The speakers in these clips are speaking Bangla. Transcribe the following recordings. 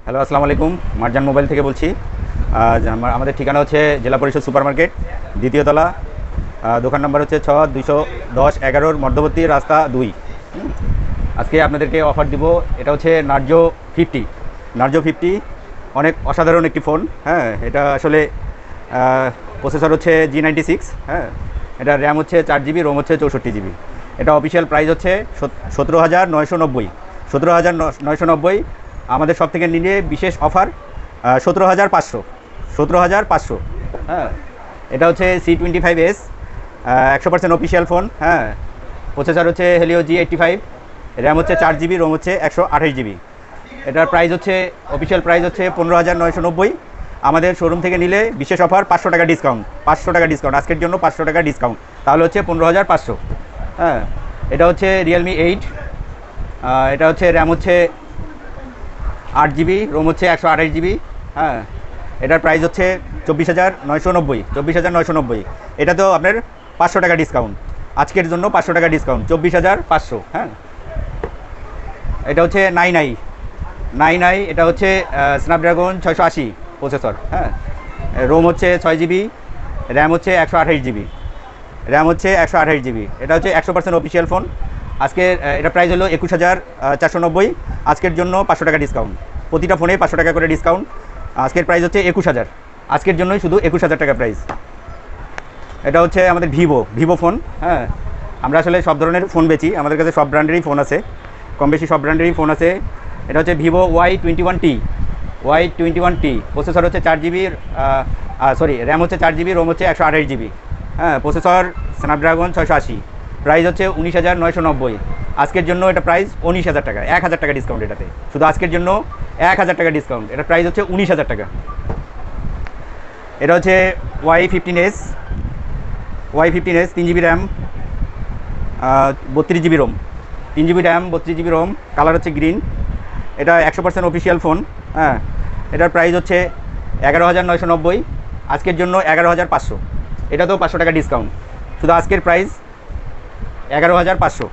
হ্যালো, আসসালামু আলাইকুম। মার্জান মোবাইল থেকে বলছি। আমাদের ঠিকানা হচ্ছে জেলা পরিষদ সুপার মার্কেট, দ্বিতীয় তলা। দোকান নাম্বার হচ্ছে 6-210-11 মধ্যবর্তী রাস্তা 2। আজকে আপনাদেরকে অফার দিব। এটা হচ্ছে নার্জো 50। অনেক অসাধারণ একটি ফোন। হ্যাঁ, এটা আসলে প্রসেসর হচ্ছে G96। হ্যাঁ, এটা র্যাম হচ্ছে 4 GB, রোম হচ্ছে 64 GB। এটা অফিসিয়াল প্রাইস হচ্ছে 17,990। 17,990। আমাদের সব থেকে নিলে বিশেষ অফার 17,500। 17,500। হ্যাঁ, এটা হচ্ছে C25s, 100% অফিসিয়াল ফোন। হ্যাঁ, প্রসেসর হচ্ছে হেলিও G85, র্যাম হচ্ছে 4 GB, রোম হচ্ছে 128 GB। এটার প্রাইস হচ্ছে অফিসিয়াল প্রাইস হচ্ছে 15,990। আমাদের শোরুম থেকে নিলে বিশেষ অফার 500 টাকা ডিসকাউন্ট। 500 টাকা ডিসকাউন্ট আজকের জন্য, 500 টাকা ডিসকাউন্ট, তাহলে হচ্ছে 15,500। হ্যাঁ, এটা হচ্ছে Realme 8। এটা হচ্ছে র্যাম হচ্ছে 8 GB, রোম হচ্ছে 128 GB। হ্যাঁ, এটার প্রাইস হচ্ছে 24,990। 24,990। এটা তো আপনার 500 টাকা ডিসকাউন্ট, আজকের জন্য 500 টাকা ডিসকাউন্ট, 24,500। হ্যাঁ, এটা হচ্ছে 9i। এটা হচ্ছে স্ন্যাপড্রাগন 680 প্রসেসর। হ্যাঁ, রোম হচ্ছে 6 GB, র্যাম হচ্ছে 128 GB। র্যাম হচ্ছে 128 GB। এটা হচ্ছে 100% অফিসিয়াল ফোন। আজকের এটা প্রাইস হলো 21,490। আজকের জন্য 500 টাকা ডিসকাউন্ট, প্রতিটা ফোনে 500 টাকা করে ডিসকাউন্ট। আজকের প্রাইস হচ্ছে 21,000। আজকের জন্যই শুধু 21,000 টাকা প্রাইস। এটা হচ্ছে আমাদের ভিভো ফোন। হ্যাঁ, আমরা আসলে সব ধরনের ফোন বেচি, আমাদের কাছে সব ব্র্যান্ডেরই ফোন আছে, কম বেশি সব ব্র্যান্ডেরই ফোন আছে। এটা হচ্ছে ভিভো Y21T। প্রসেসর হচ্ছে 4 GB, র্যাম হচ্ছে 4 GB, রোম হচ্ছে 128 GB। হ্যাঁ, প্রসেসর স্ন্যাপড্রাগন 680। প্রাইস হচ্ছে 19,990। আজকের জন্য এটা প্রাইস 19,000 টাকা, 1,000 টাকা ডিসকাউন্ট। এটাতে শুধু আজকের জন্য 1,000 টাকা ডিসকাউন্ট। এটা প্রাইস হচ্ছে 19,000 টাকা। এটা হচ্ছে Y15s। 3 GB RAM, 32 GB ROM. 3 GB RAM, 32 GB ROM, colour হচ্ছে গ্রিন। এটা 100% অফিসিয়াল ফোন। হ্যাঁ, এটার প্রাইস হচ্ছে 11,990। আজকের জন্য 11,500। এটা তো 500 টাকা ডিসকাউন্ট, শুধু আজকের প্রাইস 11,500।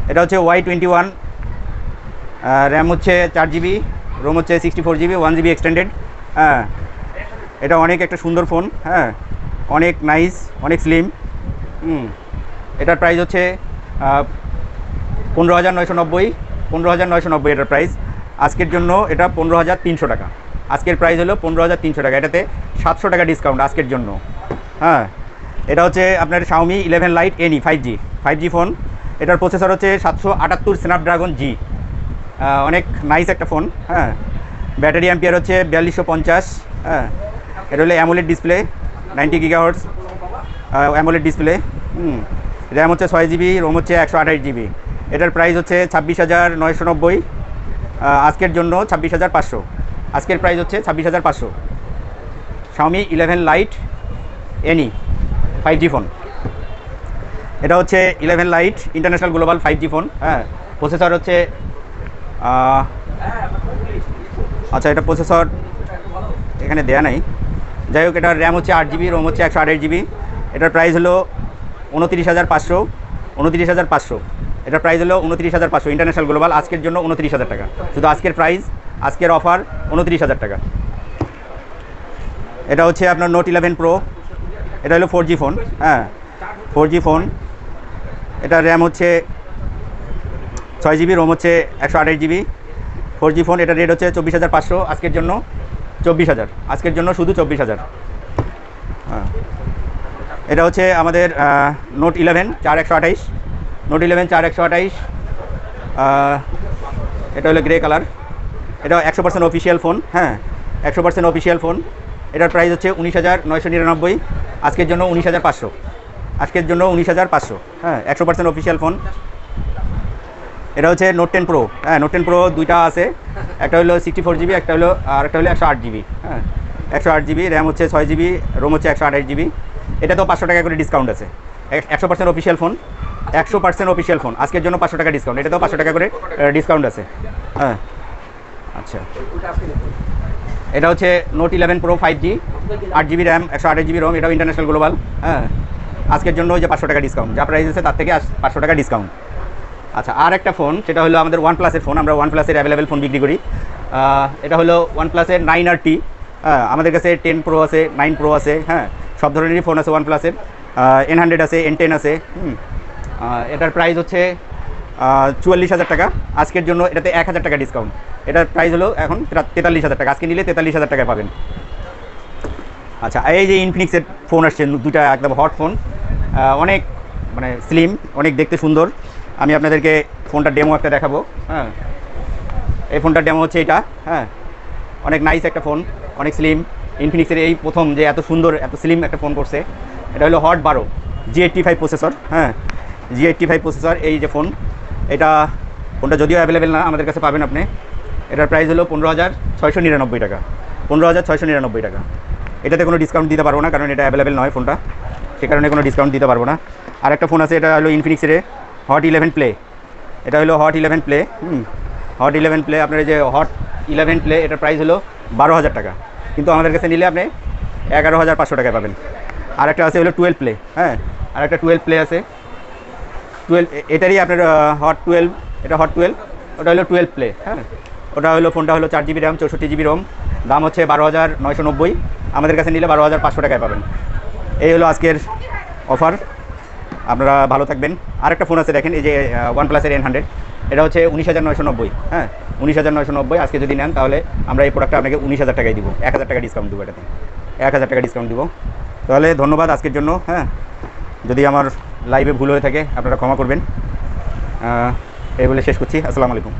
এটা হচ্ছে Y21। র্যাম হচ্ছে 4 GB, রোম হচ্ছে 64 GB, 1 GB এক্সটেন্ডেড। হ্যাঁ, এটা অনেক একটা সুন্দর ফোন। হ্যাঁ, অনেক নাইস, অনেক স্লিম। এটার প্রাইস হচ্ছে 15,990। 15,990 এটার প্রাইস। আজকের জন্য এটা 15,300 টাকা। আজকের প্রাইস হলো 15,300 টাকা। এটাতে 700 টাকা ডিসকাউন্ট আজকের জন্য। হ্যাঁ, এটা হচ্ছে আপনার Xiaomi 11 Lite NE 5G phone. এটার প্রসেসর হচ্ছে 778 স্ন্যাপড্রাগন G। অনেক নাইস একটা ফোন। হ্যাঁ, ব্যাটারি অ্যাম্পিয়ার হচ্ছে 4250। হ্যাঁ, এটা হলো AMOLED display, 90 GHz AMOLED display. RAM হচ্ছে 6 GB, রোম হচ্ছে 128 GB। এটার প্রাইস হচ্ছে 26,990। আজকের জন্য 26,500। আজকের প্রাইস হচ্ছে 26,500। Xiaomi 11 Lite NE 5G phone. এটা হচ্ছে 11 Lite international global 5G phone. হ্যাঁ, প্রসেসর হচ্ছে আচ্ছা, এটা প্রসেসর এখানে দেয়া নাই। যাই হোক, এটার র্যাম হচ্ছে 8 GB, রোম হচ্ছে 128 GB। এটার প্রাইস হলো 29,500। 29,500। এটার প্রাইস হলো 29,500 ইন্টারন্যাশনাল গ্লোবাল। আজকের জন্য 29,000 টাকা, শুধু আজকের প্রাইস, আজকের অফার 29,000 টাকা। এটা হচ্ছে আপনার নোট 11 প্রো। এটা হলো 4G ফোন। হ্যাঁ, 4G ফোন। এটা র্যাম হচ্ছে 6 GB, রোম হচ্ছে 128 GB। 4G phone. এটা রেট হচ্ছে 24,500। আজকের জন্য 24,000। আজকের জন্য শুধু 24,000। হ্যাঁ, এটা হচ্ছে আমাদের নোট 11 4128। নোট 11 4128। এটা হলো গ্রে কালার। এটা 100% অফিসিয়াল ফোন। হ্যাঁ, 100% অফিসিয়াল ফোন। এটার প্রাইস হচ্ছে 19,999। আজকের জন্য 19,500। আজকের জন্য 19,500। হ্যাঁ, 100% অফিসিয়াল ফোন। এটা হচ্ছে নোট 10 প্রো। হ্যাঁ, নোট 10 প্রো দুইটা আছে, একটা হলো 64 GB, একটা হলো 108 GB। হ্যাঁ, 108 GB, র্যাম হচ্ছে 6 GB, রোম হচ্ছে 128 GB। এটা তো 500 টাকা করে ডিসকাউন্ট আছে। 100% অফিসিয়াল ফোন। 100% official phone. আজকের জন্য 500 টাকা ডিসকাউন্ট। এটা তো 500 টাকা করে ডিসকাউন্ট আছে। হ্যাঁ, আচ্ছা, এটা হচ্ছে note 11 pro 5G, 8 GB RAM, 128 GB ROM. এটাও ইন্টারন্যাশনাল গ্লোবাল। হ্যাঁ, আজকের জন্য যে 500 টাকা ডিসকাউন্ট, যা প্রাইস আছে তার থেকে 500 টাকা ডিসকাউন্ট। আচ্ছা, আর একটা ফোন, সেটা হলো আমাদের OnePlus-এর ফোন। আমরা OnePlus-এর অ্যাভেলেবেল ফোন বিক্রি করি। এটা হলো OnePlus-এর 9RT। হ্যাঁ, আমাদের কাছে 10 Pro আছে, 9 Pro আছে, হ্যাঁ, সব ধরনেরই ফোন আছে OnePlus-এর। N100 আছে, N10 আছে। এটার প্রাইস হচ্ছে 44,000 টাকা। আজকের জন্য এটাতে 1,000 টাকা ডিসকাউন্ট। এটার প্রাইস হলো এখন 43,000 টাকা। আজকে নিলে 43,000 টাকায় পাবেন। আচ্ছা, এই যে ইনফিনিক্সের ফোন আসছে দুটা একদম হট ফোন, অনেক মানে স্লিম, অনেক দেখতে সুন্দর। আমি আপনাদেরকে ফোনটার ডেমো একটা দেখাবো। হ্যাঁ, এই ফোনটার ডেমো হচ্ছে এটা। হ্যাঁ, অনেক নাইস একটা ফোন, অনেক স্লিম। ইনফিনিক্সের এই প্রথম যে এত সুন্দর এত স্লিম একটা ফোন করছে। এটা হলো হট 12 G85 প্রসেসর। হ্যাঁ, G85 প্রসেসর এই যে ফোন, এটা ফোনটা যদিও অ্যাভেলেবেল না, আমাদের কাছে পাবেন আপনি। এটার প্রাইস হলো 15,699 টাকা। 15,699 টাকা। এটাতে কোনো ডিসকাউন্ট দিতে পারবো না, কারণ এটা অ্যাভেলেবেল নয় ফোনটা, সে কারণে কোনো ডিসকাউন্ট দিতে পারবো না। আর একটা ফোন আছে, এটা হলো ইনফিনিক্সের হট 11 প্লে। এটা হলো হট 11 প্লে। হট 11 প্লে, আপনার এই যে হট 11 প্লে, এটার প্রাইস হলো 12,000 টাকা, কিন্তু আমাদের কাছে নিলে আপনি 11,500 টাকায় পাবেন। আর একটা আছে হলো 12 প্লে। হ্যাঁ, আর একটা 12 প্লে আছে। 12 এটারই আপনার হট 12, এটা হট 12, ওটা হলো 12 প্লে। হ্যাঁ, ওটা হলো ফোনটা হলো 4 GB র্যাম, 64 GB রোম। দাম হচ্ছে 12,990। আমাদের কাছে নিলে 12,500 টাকায় পাবেন। এই হলো আজকের অফার। আপনারা ভালো থাকবেন। আরেকটা ফোন আছে দেখেন, এই যে OnePlus-এর N100, এটা হচ্ছে 19,990। হ্যাঁ, 19,990। আজকে যদি নেন তাহলে আমরা এই প্রোডাক্টটা আপনাকে 19,000 টাকায় দিব। 1,000 টাকা ডিসকাউন্ট দেবো এটাতে, 1,000 টাকা ডিসকাউন্ট দিব। তাহলে ধন্যবাদ আজকের জন্য। হ্যাঁ, যদি আমার লাইভে ভুল হয়ে থাকে আপনারা ক্ষমা করবেন। এই বলে শেষ করছি। আসসালামু আলাইকুম।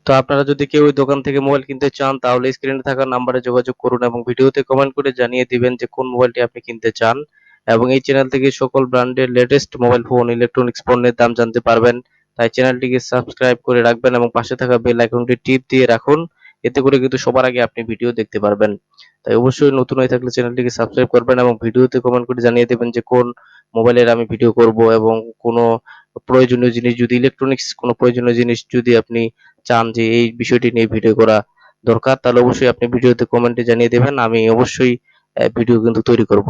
তো আপনারা যদি কেউ ওই দোকান থেকে মোবাইল কিনতে চান তাহলে স্ক্রিনে থাকা নাম্বারে যোগাযোগ করুন এবং ভিডিওতে কমেন্ট করে জানিয়ে দিবেন যে কোন মোবাইলটি আপনি কিনতে চান। এবং এই চ্যানেল থেকে সকল ব্র্যান্ডের লেটেস্ট মোবাইল ফোন, ইলেকট্রনিক্স পণ্যের দাম জানতে পারবেন। তাই চ্যানেলটিকে সাবস্ক্রাইব করে রাখবেন এবং পাশে থাকা বেল আইকনটি টিপ দিয়ে রাখুন। এতে করে কিন্তু সবার আগে আপনি ভিডিও দেখতে পারবেন। তাই অবশ্যই নতুন হয়ে থাকলে চ্যানেলটিকে সাবস্ক্রাইব করবেন এবং ভিডিওতে কমেন্ট করে জানিয়ে দেবেন যে কোন মোবাইলের আমি ভিডিও করব, এবং কোনো প্রয়োজনীয় জিনিস যদি ইলেকট্রনিক্স কোনো প্রয়োজনীয় জিনিস যদি আপনি চান যে এই বিষয়টি নিয়ে ভিডিও করা দরকার, তাহলে অবশ্যই আপনি ভিডিওতে কমেন্টে জানিয়ে দেবেন। আমি অবশ্যই ভিডিও কিন্তু তৈরি করব।